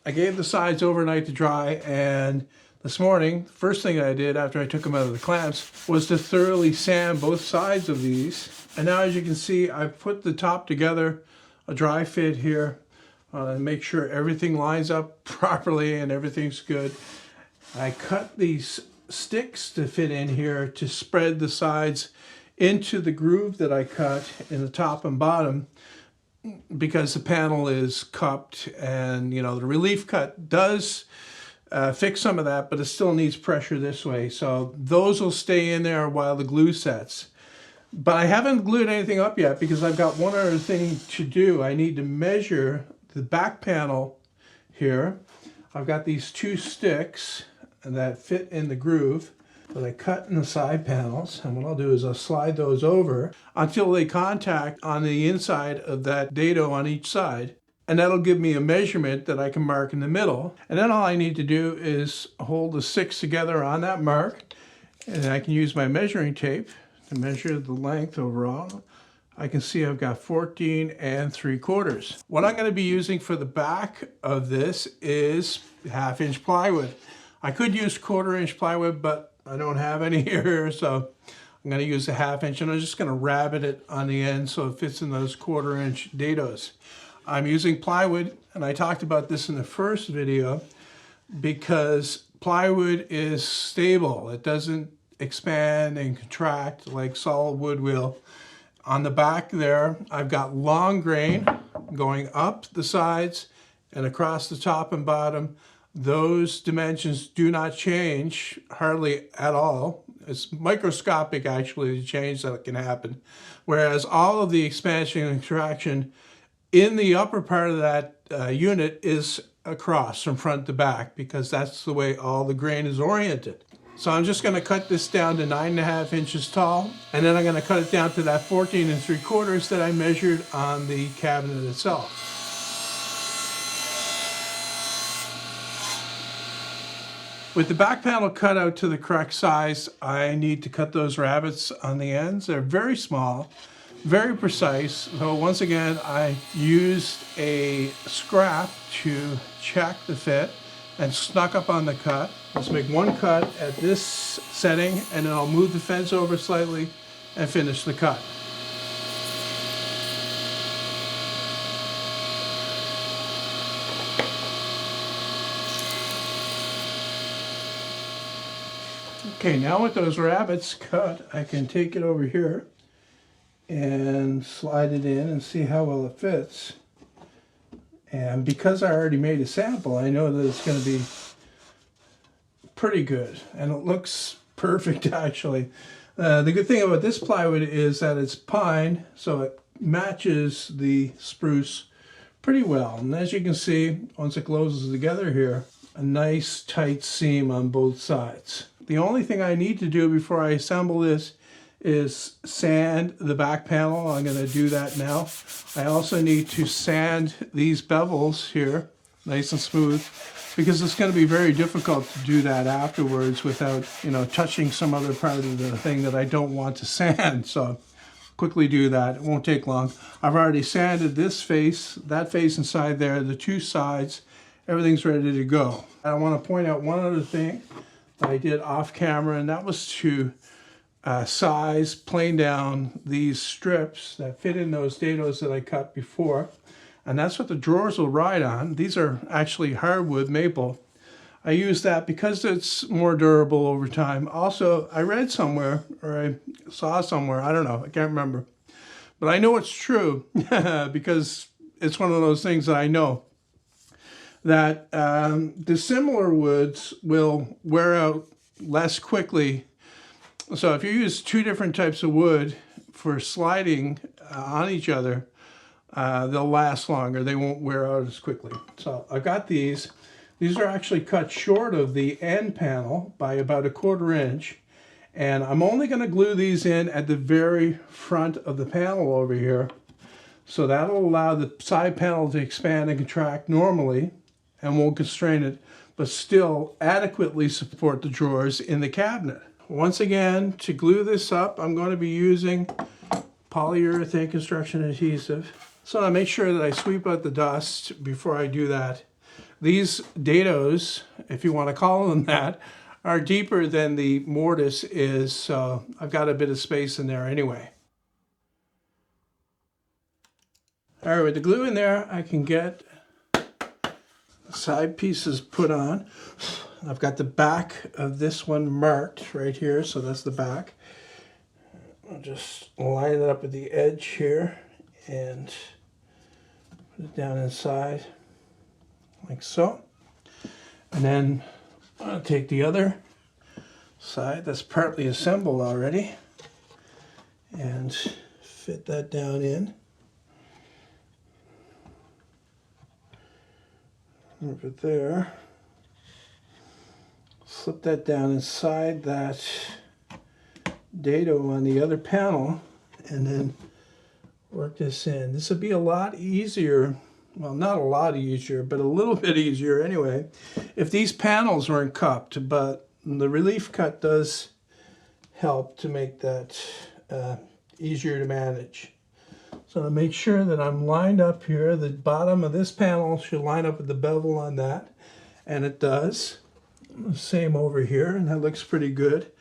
I gave the sides overnight to dry, and this morning, the first thing I did after I took them out of the clamps was to thoroughly sand both sides of these. And now, as you can see, I've put the top together, a dry fit here, make sure everything lines up properly and everything's good. I cut these sticks to fit in here to spread the sides into the groove that I cut in the top and bottom, because the panel is cupped, and you know the relief cut does fix some of that, but it still needs pressure this way. So those will stay in there while the glue sets. But I haven't glued anything up yet because I've got one other thing to do. I need to measure the back panel here. I've got these two sticks that fit in the groove that I cut in the side panels, and what I'll do is I'll slide those over until they contact on the inside of that dado on each side, and that'll give me a measurement that I can mark in the middle. And then all I need to do is hold the sticks together on that mark, and I can use my measuring tape to measure the length overall. I can see I've got 14 3/4. What I'm going to be using for the back of this is 1/2 inch plywood. I could use 1/4 inch plywood, but I don't have any here, so I'm going to use a 1/2 inch, and I'm just going to rabbet it on the end so it fits in those 1/4 inch dados. I'm using plywood, and I talked about this in the first video, because plywood is stable. It doesn't expand and contract like solid wood will. On the back there, I've got long grain going up the sides and across the top and bottom. Those dimensions do not change hardly at all. It's microscopic, actually, the change that can happen. Whereas all of the expansion and contraction in the upper part of that unit is across from front to back, because that's the way all the grain is oriented. So I'm just going to cut this down to 9.5 inches tall, and then I'm going to cut it down to that 14 3/4 that I measured on the cabinet itself. With the back panel cut out to the correct size, I need to cut those rabbets on the ends. They're very small, very precise. So once again, I used a scrap to check the fit and snuck up on the cut. Let's make one cut at this setting, and then I'll move the fence over slightly and finish the cut. Okay, now with those rabbets cut, I can take it over here and slide it in and see how well it fits. And because I already made a sample, I know that it's going to be pretty good, and it looks perfect actually. The good thing about this plywood is that it's pine, so it matches the spruce pretty well. And as you can see, once it closes together here, a nice tight seam on both sides. The only thing I need to do before I assemble this is sand the back panel. I'm going to do that now. I also need to sand these bevels here nice and smooth, because it's going to be very difficult to do that afterwards without, you know, touching some other part of the thing that I don't want to sand. So quickly do that. It won't take long. I've already sanded this face, that face inside there, the two sides. Everything's ready to go. I want to point out one other thing that I did off camera, and that was to plane down these strips that fit in those dados that I cut before. And that's what the drawers will ride on. These are actually hardwood maple. I use that because it's more durable over time. Also, I read somewhere, or I saw somewhere, I don't know, I can't remember, but I know it's true because it's one of those things that I know, that dissimilar woods will wear out less quickly. So if you use two different types of wood for sliding on each other, they'll last longer. They won't wear out as quickly. So I've got these. These are actually cut short of the end panel by about 1/4 inch. And I'm only going to glue these in at the very front of the panel over here. So that'll allow the side panel to expand and contract normally and won't constrain it, but still adequately support the drawers in the cabinet. Once again, to glue this up, I'm going to be using polyurethane construction adhesive. So I make sure that I sweep out the dust before I do that. These dados, if you want to call them that, are deeper than the mortise is, so I've got a bit of space in there anyway. All right, with the glue in there, I can get the side pieces put on. I've got the back of this one marked right here, so that's the back. I'll just line it up at the edge here and put it down inside like so. And then I'll take the other side that's partly assembled already and fit that down in. Move it there. Slip that down inside that dado on the other panel and then work this in. This would be a lot easier, well, not a lot easier, but a little bit easier anyway, if these panels weren't cupped, but the relief cut does help to make that easier to manage. So to make sure that I'm lined up here, the bottom of this panel should line up with the bevel on that, and it does. Same over here, and that looks pretty good.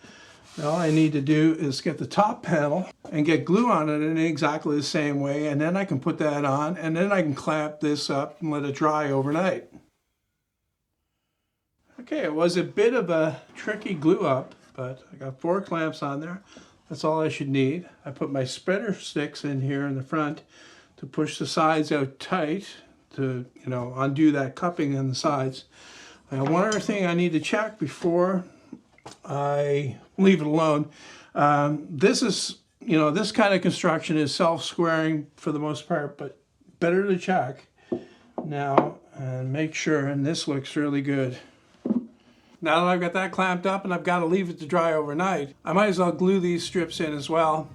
Now all I need to do is get the top panel and get glue on it in exactly the same way, and then I can put that on, and then I can clamp this up and let it dry overnight. Okay, it was a bit of a tricky glue up, but I got 4 clamps on there. That's all I should need. I put my spreader sticks in here in the front to push the sides out tight to, undo that cupping on the sides. Now, one other thing I need to check before I leave it alone. This is, this kind of construction is self-squaring for the most part, but better to check now and make sure, and this looks really good. Now that I've got that clamped up and I've got to leave it to dry overnight, I might as well glue these strips in as well.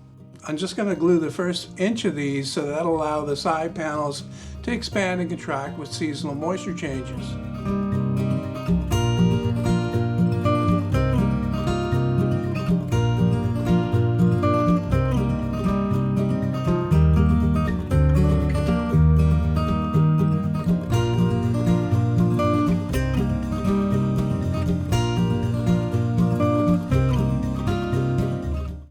I'm just going to glue the first inch of these so that'll allow the side panels to expand and contract with seasonal moisture changes.